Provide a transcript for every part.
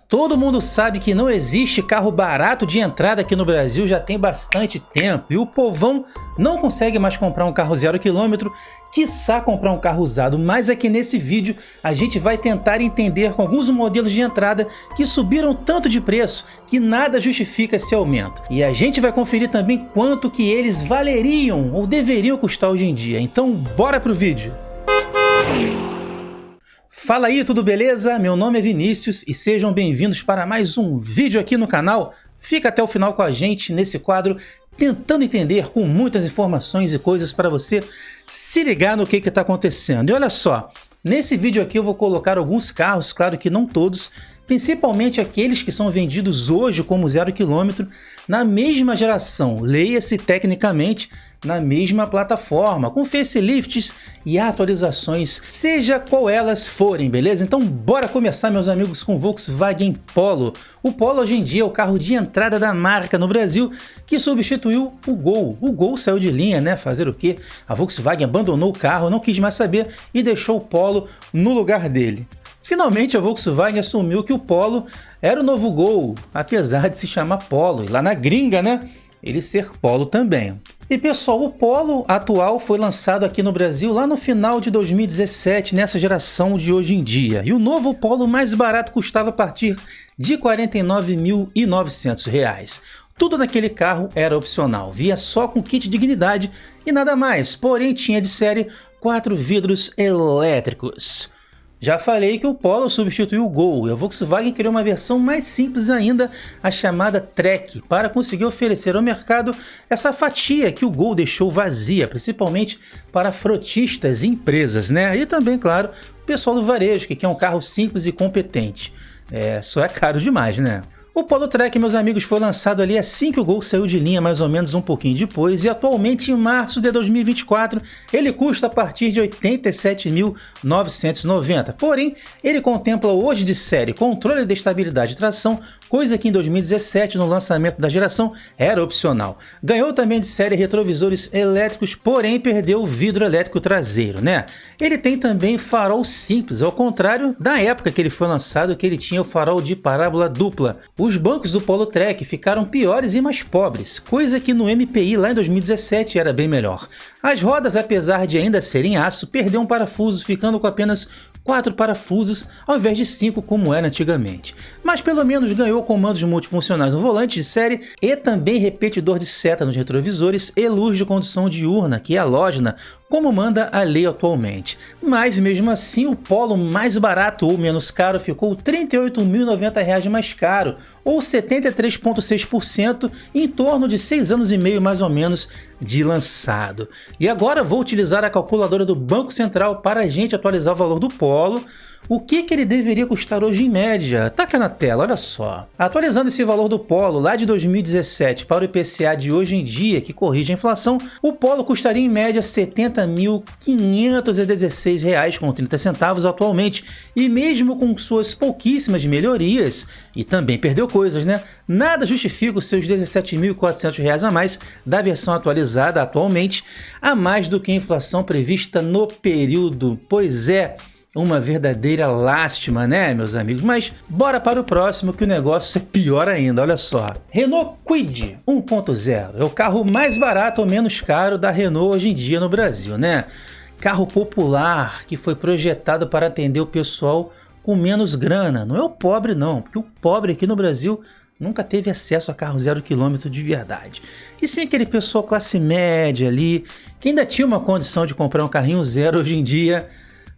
Todo mundo sabe que não existe carro barato de entrada aqui no Brasil já tem bastante tempo e o povão não consegue mais comprar um carro 0 km, quiçá comprar um carro usado, mas aqui nesse vídeo a gente vai tentar entender com alguns modelos de entrada que subiram tanto de preço que nada justifica esse aumento. E a gente vai conferir também quanto que eles valeriam ou deveriam custar hoje em dia, então bora pro vídeo! Fala aí, tudo beleza? Meu nome é Vinícius e sejam bem-vindos para mais um vídeo aqui no canal. Fica até o final com a gente nesse quadro, tentando entender com muitas informações e coisas para você se ligar no que está acontecendo. E olha só, nesse vídeo aqui eu vou colocar alguns carros, claro que não todos, principalmente aqueles que são vendidos hoje como 0 km, na mesma geração, leia-se tecnicamente, na mesma plataforma, com facelifts e atualizações, seja qual elas forem, beleza? Então bora começar, meus amigos, com o Volkswagen Polo. O Polo hoje em dia é o carro de entrada da marca no Brasil, que substituiu o Gol. O Gol saiu de linha, né? Fazer o quê? A Volkswagen abandonou o carro, não quis mais saber e deixou o Polo no lugar dele. Finalmente a Volkswagen assumiu que o Polo era o novo Gol, apesar de se chamar Polo, e lá na gringa, né, ele ser Polo também. E pessoal, o Polo atual foi lançado aqui no Brasil lá no final de 2017, nessa geração de hoje em dia. E o novo Polo mais barato custava a partir de R$ 49.900. Tudo naquele carro era opcional, via só com kit dignidade e nada mais, porém tinha de série 4 vidros elétricos. Já falei que o Polo substituiu o Gol e a Volkswagen criou uma versão mais simples ainda, a chamada Track, para conseguir oferecer ao mercado essa fatia que o Gol deixou vazia, principalmente para frotistas e empresas, né? E também, claro, o pessoal do varejo, que quer um carro simples e competente. Só é caro demais, né? O Polo Track, meus amigos, foi lançado ali assim que o Gol saiu de linha, mais ou menos um pouquinho depois, e atualmente em março de 2024 ele custa a partir de R$ 87.990. Porém, ele contempla hoje de série controle de estabilidade e tração, coisa que em 2017, no lançamento da geração, era opcional. Ganhou também de série retrovisores elétricos, porém perdeu o vidro elétrico traseiro, né? Ele tem também farol simples, ao contrário da época que ele foi lançado, que ele tinha o farol de parábola dupla. Os bancos do Polo Track ficaram piores e mais pobres, coisa que no MPI lá em 2017 era bem melhor. As rodas, apesar de ainda serem aço, perderam parafusos, ficando com apenas 4 parafusos ao invés de 5 como era antigamente. Mas pelo menos ganhou comandos multifuncionais no volante de série e também repetidor de seta nos retrovisores e luz de condução diurna, que é halógena, como manda a lei atualmente. Mas mesmo assim o Polo mais barato ou menos caro ficou R$ 38.090 mais caro, ou 73,6%, em torno de 6 anos e meio mais ou menos de lançado. E agora vou utilizar a calculadora do Banco Central para a gente atualizar o valor do Polo. O que ele deveria custar hoje em média? Tá aqui na tela, olha só. Atualizando esse valor do Polo lá de 2017 para o IPCA de hoje em dia, que corrige a inflação, o Polo custaria em média R$ 70.516,30 atualmente. E mesmo com suas pouquíssimas melhorias, e também perdeu coisas, né? Nada justifica os seus R$ 17.400 a mais da versão atualizada atualmente, a mais do que a inflação prevista no período. Pois é, uma verdadeira lástima, né, meus amigos? Mas bora para o próximo, que o negócio é pior ainda, olha só. Renault Kwid 1.0 é o carro mais barato ou menos caro da Renault hoje em dia no Brasil, né? Carro popular que foi projetado para atender o pessoal com menos grana. Não é o pobre não, porque o pobre aqui no Brasil nunca teve acesso a carro 0 km de verdade. E sim aquele pessoal classe média ali, que ainda tinha uma condição de comprar um carrinho zero, hoje em dia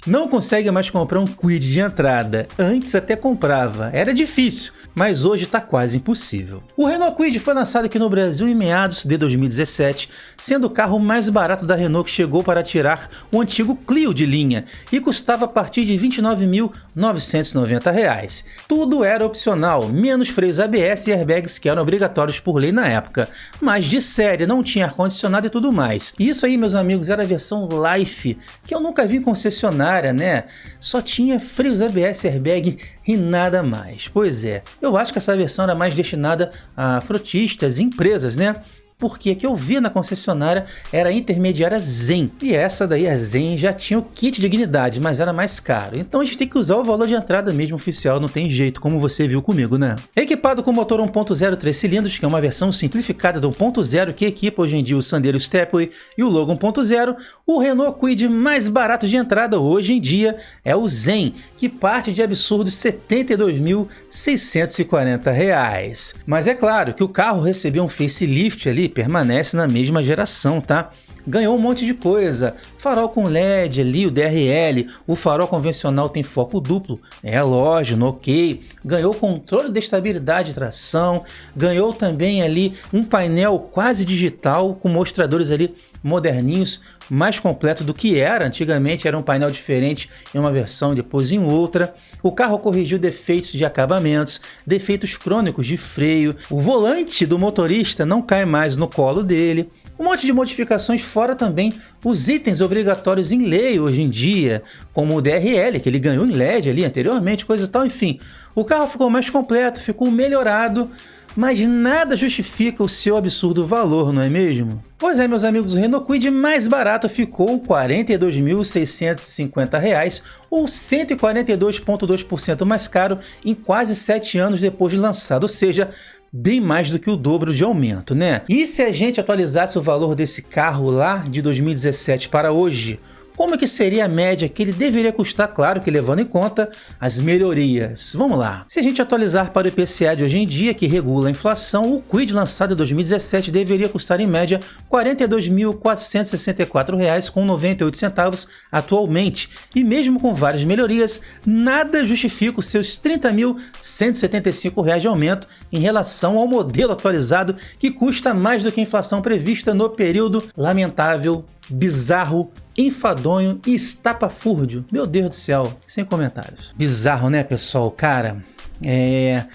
não consegue mais comprar um Kwid de entrada. Antes até comprava, era difícil, mas hoje está quase impossível. O Renault Kwid foi lançado aqui no Brasil em meados de 2017, sendo o carro mais barato da Renault, que chegou para tirar o antigo Clio de linha e custava a partir de R$ 29.990. Tudo era opcional, menos freios ABS e airbags, que eram obrigatórios por lei na época, mas de série, não tinha ar-condicionado e tudo mais. Isso aí, meus amigos, era a versão Life, que eu nunca vi em concessionária, né? Só tinha freios ABS, airbag e nada mais. Pois é, eu acho que essa versão era mais destinada a frotistas e empresas, né? porque a que eu vi na concessionária era a intermediária Zen, e essa daí, a Zen, já tinha o kit dignidade, mas era mais caro, então a gente tem que usar o valor de entrada mesmo oficial, não tem jeito, como você viu comigo, né? Equipado com motor 1.0 3 cilindros, que é uma versão simplificada do 1.0 que equipa hoje em dia o Sandero Stepway e o Logan 1.0, o Renault Kwid mais barato de entrada hoje em dia é o Zen, que parte de absurdos R$ 72.640. Mas é claro que o carro recebeu um facelift ali, permanece na mesma geração, tá? Ganhou um monte de coisa, farol com LED ali, o DRL, o farol convencional tem foco duplo, é halógeno, ok, ganhou controle de estabilidade e tração, ganhou também ali um painel quase digital com mostradores ali moderninhos, mais completo do que era, antigamente era um painel diferente em uma versão e depois em outra. O carro corrigiu defeitos de acabamentos, defeitos crônicos de freio, o volante do motorista não cai mais no colo dele, um monte de modificações, fora também os itens obrigatórios em lei hoje em dia, como o DRL, que ele ganhou em LED ali anteriormente, coisa e tal, enfim. O carro ficou mais completo, ficou melhorado, mas nada justifica o seu absurdo valor, não é mesmo? Pois é, meus amigos, o Renault Kwid mais barato ficou R$ 42.650, ou 142,2% mais caro em quase 7 anos depois de lançado, ou seja, bem mais do que o dobro de aumento, né? E se a gente atualizasse o valor desse carro lá de 2017 para hoje, como é que seria a média que ele deveria custar, claro que levando em conta as melhorias? Vamos lá. Se a gente atualizar para o IPCA de hoje em dia, que regula a inflação, o Kwid lançado em 2017 deveria custar em média R$ 42.464,98 atualmente. E mesmo com várias melhorias, nada justifica os seus R$ 30.175 de aumento em relação ao modelo atualizado, que custa mais do que a inflação prevista no período. Lamentável, bizarro, enfadonho e estapafúrdio. Meu Deus do céu, sem comentários. Bizarro, né, pessoal? Cara, é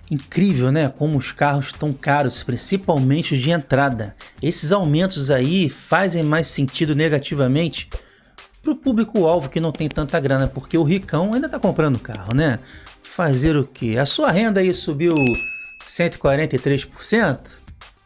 incrível, né, como os carros estão caros, principalmente os de entrada. Esses aumentos aí fazem mais sentido negativamente para o público-alvo que não tem tanta grana, porque o ricão ainda está comprando carro, né? Fazer o quê? A sua renda aí subiu 143%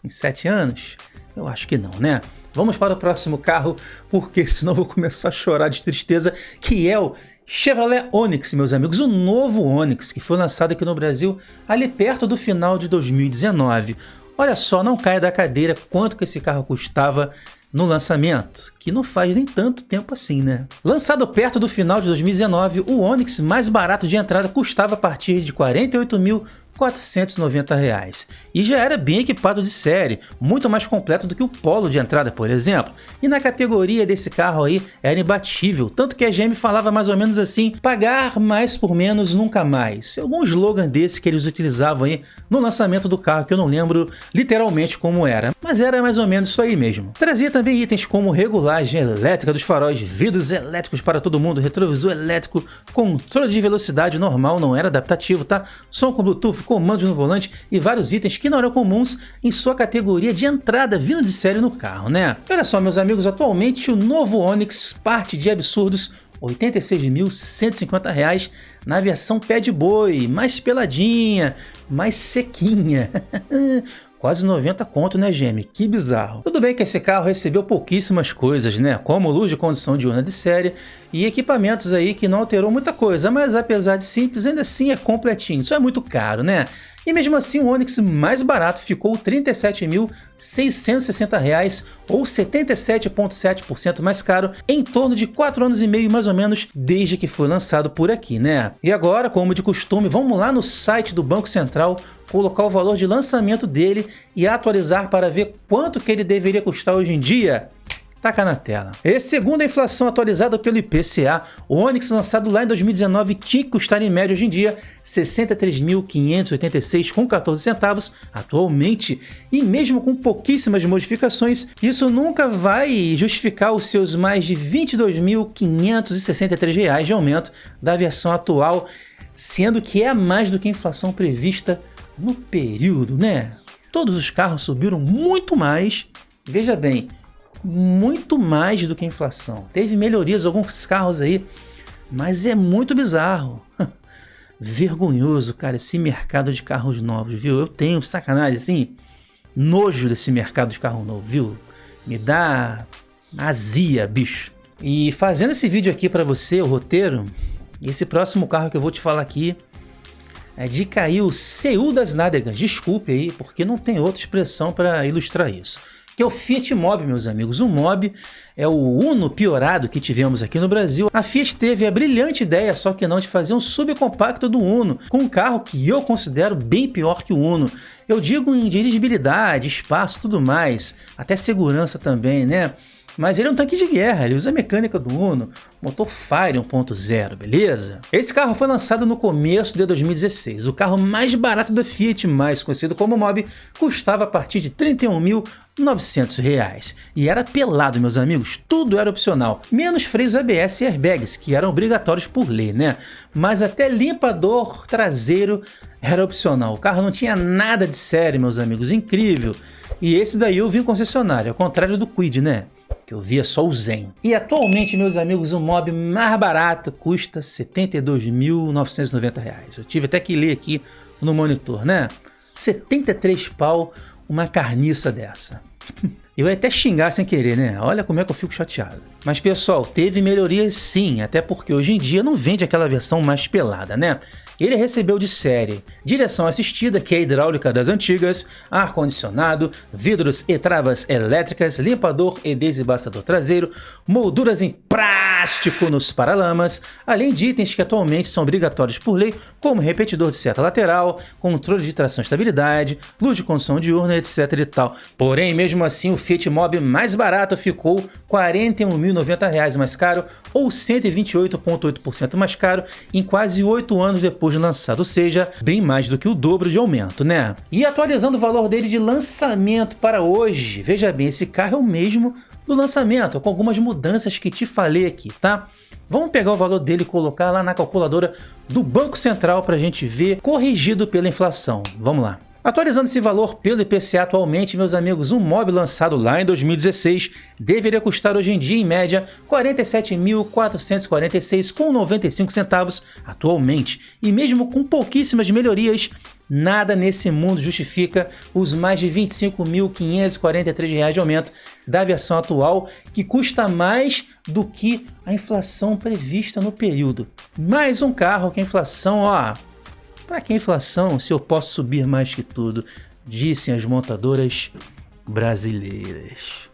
em 7 anos? Eu acho que não, né? Vamos para o próximo carro, porque senão eu vou começar a chorar de tristeza, que é o Chevrolet Onix, meus amigos, o novo Onix, que foi lançado aqui no Brasil ali perto do final de 2019. Olha só, não caia da cadeira quanto que esse carro custava no lançamento, que não faz nem tanto tempo assim, né? Lançado perto do final de 2019, o Onix mais barato de entrada custava a partir de R$ 48.490 e já era bem equipado de série, muito mais completo do que o Polo de entrada, por exemplo. E na categoria desse carro aí era imbatível, tanto que a GM falava mais ou menos assim: pagar mais por menos nunca mais. Algum slogan desse que eles utilizavam aí no lançamento do carro, que eu não lembro literalmente como era, mas era mais ou menos isso aí mesmo. Trazia também itens como regulagem elétrica dos faróis, vidros elétricos para todo mundo, retrovisor elétrico, controle de velocidade normal, não era adaptativo, tá? Som com Bluetooth, comandos no volante e vários itens que não eram comuns em sua categoria de entrada vindo de série no carro, né? Olha só, meus amigos, atualmente o novo Onix parte de absurdos R$ 86.150 na versão pé de boi, mais peladinha, mais sequinha. Quase 90 conto, né, GM? Que bizarro. Tudo bem que esse carro recebeu pouquíssimas coisas, né? Como luz de condução diurna de série e equipamentos aí que não alterou muita coisa, mas apesar de simples, ainda assim é completinho. Isso é muito caro, né? E mesmo assim o Onix mais barato ficou R$ 37.660, ou 77,7% mais caro, em torno de 4 anos e meio mais ou menos desde que foi lançado por aqui, né? E agora, como de costume, vamos lá no site do Banco Central, colocar o valor de lançamento dele e atualizar para ver quanto que ele deveria custar hoje em dia. Taca na tela. E segundo a inflação atualizada pelo IPCA, o Onix lançado lá em 2019 tinha que custar em média hoje em dia R$ 63.586,14 atualmente, e mesmo com pouquíssimas modificações, isso nunca vai justificar os seus mais de R$ 22.563 de aumento da versão atual, sendo que é mais do que a inflação prevista no período, né? Todos os carros subiram muito mais, veja bem, muito mais do que a inflação. Teve melhorias alguns carros aí, mas é muito bizarro. Vergonhoso, cara, esse mercado de carros novos, viu? Eu tenho sacanagem assim. nojo desse mercado de carro novo, viu? Me dá azia, bicho. E fazendo esse vídeo aqui pra você, o roteiro, esse próximo carro que eu vou te falar aqui é de cair o Seul das nádegas. Desculpe aí, porque não tem outra expressão para ilustrar isso. Que é o Fiat Mobi, meus amigos. O Mobi é o Uno piorado que tivemos aqui no Brasil. A Fiat teve a brilhante ideia, só que não, de fazer um subcompacto do Uno, com um carro que eu considero bem pior que o Uno. Eu digo em dirigibilidade, espaço, tudo mais, até segurança também, né? Mas ele é um tanque de guerra, ele usa a mecânica do Uno, motor Fire 1.0, beleza? Esse carro foi lançado no começo de 2016. O carro mais barato da Fiat, mais conhecido como Mobi, custava a partir de R$ 31.900. E era pelado, meus amigos, tudo era opcional, menos freios ABS e airbags, que eram obrigatórios por lei, né? Mas até limpador traseiro era opcional. O carro não tinha nada de série, meus amigos, incrível. E esse daí eu vi em concessionária, ao contrário do Kwid, né? Que eu via só o Zen. E atualmente, meus amigos, o Mobi mais barato custa R$ 72.990. Eu tive até que ler aqui no monitor, né? 73 pau uma carniça dessa. Eu ia até xingar sem querer, né? Olha como é que eu fico chateado. Mas pessoal, teve melhorias sim, até porque hoje em dia não vende aquela versão mais pelada, né? Ele recebeu de série direção assistida, que é a hidráulica das antigas, ar-condicionado, vidros e travas elétricas, limpador e desembaçador traseiro, molduras em plástico nos paralamas, além de itens que atualmente são obrigatórios por lei, como repetidor de seta lateral, controle de tração e estabilidade, luz de condução diurna, etc e tal. Porém, mesmo assim, o Fiat Mobi mais barato ficou R$ 41.090 mais caro, ou 128,8% mais caro, em quase 8 anos depois de lançado, ou seja, bem mais do que o dobro de aumento, né? E atualizando o valor dele de lançamento para hoje, veja bem, esse carro é o mesmo do lançamento, com algumas mudanças que te falei aqui, tá? Vamos pegar o valor dele e colocar lá na calculadora do Banco Central para a gente ver, corrigido pela inflação. Vamos lá. Atualizando esse valor pelo IPCA atualmente, meus amigos, um Mobi lançado lá em 2016 deveria custar hoje em dia, em média, R$ 47.446,95 atualmente. E mesmo com pouquíssimas melhorias, nada nesse mundo justifica os mais de R$ 25.543 de aumento da versão atual, que custa mais do que a inflação prevista no período. Mais um carro que a inflação, ó... Para que a inflação, se eu posso subir mais que tudo? Dissem as montadoras brasileiras.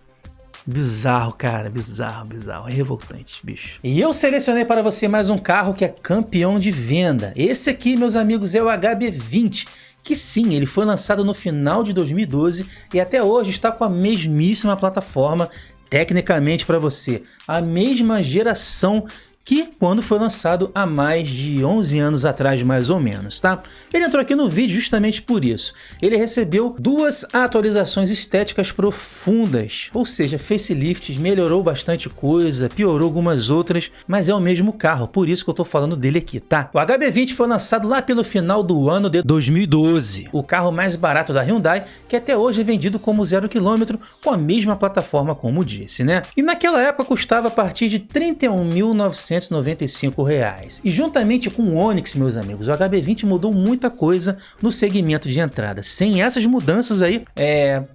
Bizarro, cara, bizarro, é revoltante, bicho. E eu selecionei para você mais um carro que é campeão de venda. Esse aqui, meus amigos, é o HB20, que sim, ele foi lançado no final de 2012 e até hoje está com a mesmíssima plataforma, tecnicamente para você, a mesma geração que quando foi lançado há mais de 11 anos atrás, mais ou menos, tá? Ele entrou aqui no vídeo justamente por isso. Ele recebeu duas atualizações estéticas profundas, ou seja, facelifts, melhorou bastante coisa, piorou algumas outras, mas é o mesmo carro, por isso que eu tô falando dele aqui, tá? O HB20 foi lançado lá pelo final do ano de 2012, o carro mais barato da Hyundai, que até hoje é vendido como 0 km, com a mesma plataforma, como disse, né? E naquela época custava a partir de R$ 31.995. E juntamente com o Onix, meus amigos, o HB20 mudou muita coisa no segmento de entrada. Sem essas mudanças aí,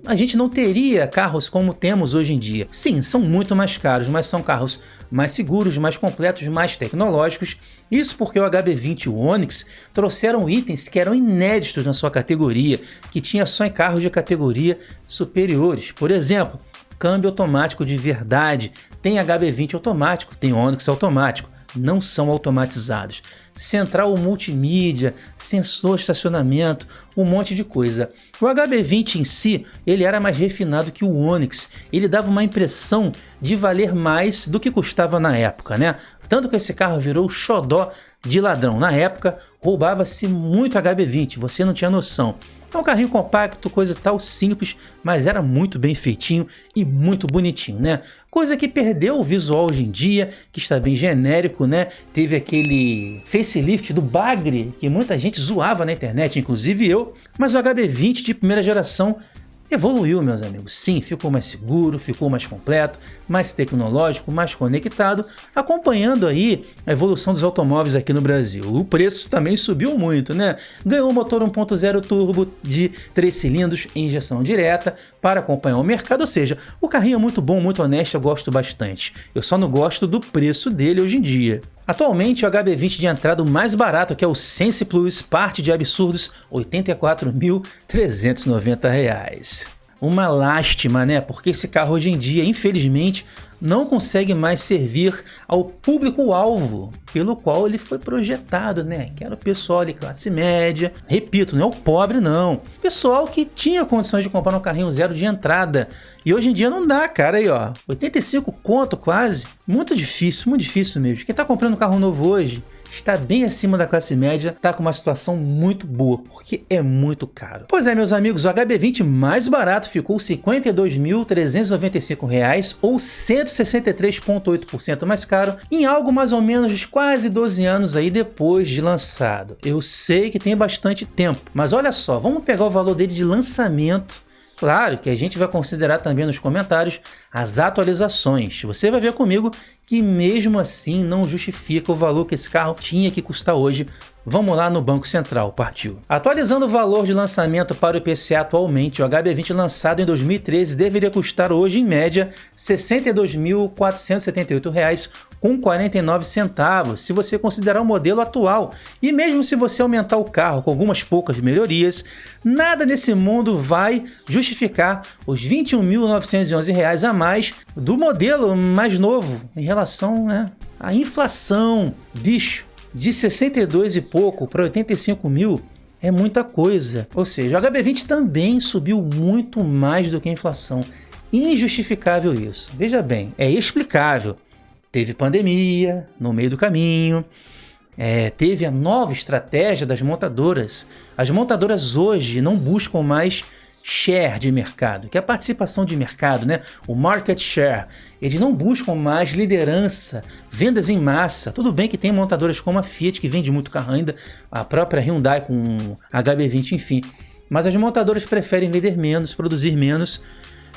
a gente não teria carros como temos hoje em dia. Sim, são muito mais caros, mas são carros mais seguros, mais completos, mais tecnológicos. Isso porque o HB20 e o Onix trouxeram itens que eram inéditos na sua categoria, que tinha só em carros de categoria superiores. Por exemplo, câmbio automático de verdade, tem HB20 automático, tem Onix automático, não são automatizados. Central multimídia, sensor de estacionamento, um monte de coisa. O HB20 em si, ele era mais refinado que o Onix, ele dava uma impressão de valer mais do que custava na época, né? Tanto que esse carro virou xodó de ladrão. Na época, roubava-se muito HB20, você não tinha noção. É um carrinho compacto, coisa tal, simples, mas era muito bem feitinho e muito bonitinho, né? Coisa que perdeu o visual hoje em dia, que está bem genérico, né? Teve aquele facelift do Bagre, que muita gente zoava na internet, inclusive eu. Mas o HB20 de primeira geração Evoluiu, meus amigos, sim, ficou mais seguro, ficou mais completo, mais tecnológico, mais conectado, acompanhando aí a evolução dos automóveis aqui no Brasil. O preço também subiu muito, né? Ganhou um motor 1.0 turbo de 3 cilindros em injeção direta para acompanhar o mercado, ou seja, o carrinho é muito bom, muito honesto, eu gosto bastante. Eu só não gosto do preço dele hoje em dia. Atualmente, o HB20 de entrada o mais barato, que é o Sense Plus, parte de absurdos R$ 84.390. Uma lástima, né? Porque esse carro hoje em dia, infelizmente, não consegue mais servir ao público-alvo pelo qual ele foi projetado, né? Que era o pessoal de classe média. Repito, não é o pobre, não. Pessoal que tinha condições de comprar um carrinho zero de entrada. E hoje em dia não dá, cara. Aí, ó, 85 conto quase. Muito difícil mesmo. Quem tá comprando um carro novo hoje está bem acima da classe média, está com uma situação muito boa, porque é muito caro. Pois é, meus amigos, o HB20 mais barato ficou R$ 52.395 ou 163,8% mais caro, em algo mais ou menos de quase 12 anos aí depois de lançado. Eu sei que tem bastante tempo, mas olha só, vamos pegar o valor dele de lançamento. Claro que a gente vai considerar também nos comentários as atualizações. Você vai ver comigo que mesmo assim não justifica o valor que esse carro tinha que custar hoje. Vamos lá no Banco Central, partiu. Atualizando o valor de lançamento para o IPCA atualmente, o HB20 lançado em 2013 deveria custar hoje em média R$ 62.478,49 se você considerar o modelo atual. E mesmo se você aumentar o carro com algumas poucas melhorias, nada nesse mundo vai justificar os R$ 21.911 a mais do modelo mais novo em relação, né, à inflação. Bicho, de 62 e pouco para 85 mil é muita coisa. Ou seja, o HB20 também subiu muito mais do que a inflação. Injustificável isso. Veja bem, é explicável. Teve pandemia no meio do caminho, teve a nova estratégia das montadoras. As montadoras hoje não buscam mais share de mercado, que é a participação de mercado, né? O market share. Eles não buscam mais liderança, vendas em massa. Tudo bem que tem montadoras como a Fiat, que vende muito carro ainda, a própria Hyundai com HB20, enfim. Mas as montadoras preferem vender menos, produzir menos,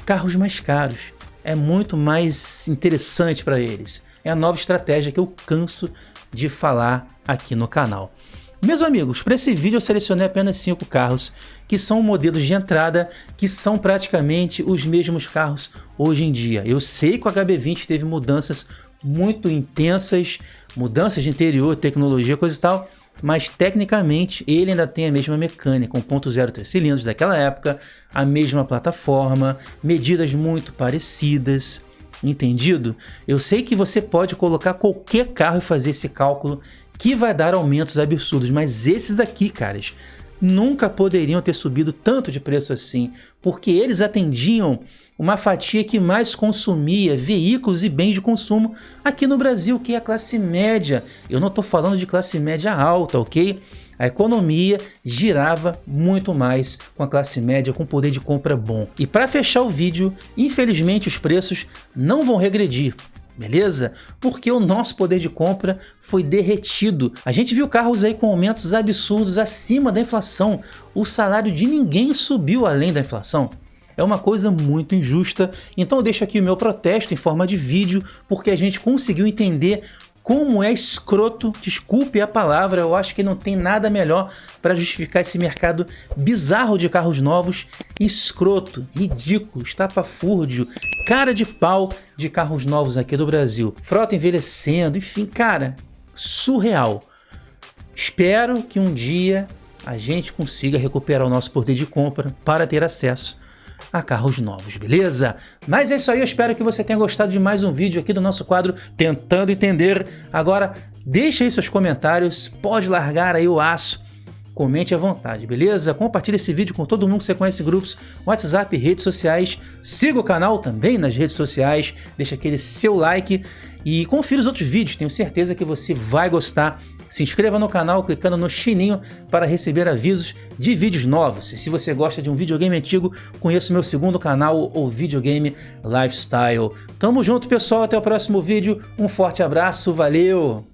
carros mais caros. É muito mais interessante para eles. É a nova estratégia que eu canso de falar aqui no canal. Meus amigos, para esse vídeo eu selecionei apenas 5 carros que são modelos de entrada, que são praticamente os mesmos carros hoje em dia. Eu sei que o HB20 teve mudanças muito intensas, mudanças de interior, tecnologia, coisa e tal, mas tecnicamente ele ainda tem a mesma mecânica, 1.0 3 cilindros daquela época, a mesma plataforma, medidas muito parecidas. Entendido? Eu sei que você pode colocar qualquer carro e fazer esse cálculo que vai dar aumentos absurdos, mas esses daqui, caras, nunca poderiam ter subido tanto de preço assim, porque eles atendiam uma fatia que mais consumia veículos e bens de consumo aqui no Brasil, que é a classe média. Eu não estou falando de classe média alta, ok? A economia girava muito mais com a classe média, com poder de compra bom. E para fechar o vídeo, infelizmente os preços não vão regredir, beleza? Porque o nosso poder de compra foi derretido. A gente viu carros aí com aumentos absurdos acima da inflação. O salário de ninguém subiu além da inflação. É uma coisa muito injusta. Então eu deixo aqui o meu protesto em forma de vídeo, porque a gente conseguiu entender como é escroto, desculpe a palavra, eu acho que não tem nada melhor para justificar esse mercado bizarro de carros novos, escroto, ridículo, estapafúrdio, cara de pau de carros novos aqui do Brasil. Frota envelhecendo, enfim, cara, surreal. Espero que um dia a gente consiga recuperar o nosso poder de compra para ter acesso a carros novos, beleza? Mas é isso aí, eu espero que você tenha gostado de mais um vídeo aqui do nosso quadro Tentando Entender. Agora, deixa aí seus comentários, pode largar aí o aço, comente à vontade, beleza? Compartilhe esse vídeo com todo mundo que você conhece, grupos, WhatsApp, redes sociais, siga o canal também nas redes sociais, deixa aquele seu like e confira os outros vídeos, tenho certeza que você vai gostar. Se inscreva no canal clicando no sininho para receber avisos de vídeos novos. E se você gosta de um videogame antigo, conheça o meu segundo canal, o Videogame Lifestyle. Tamo junto, pessoal. Até o próximo vídeo. Um forte abraço. Valeu!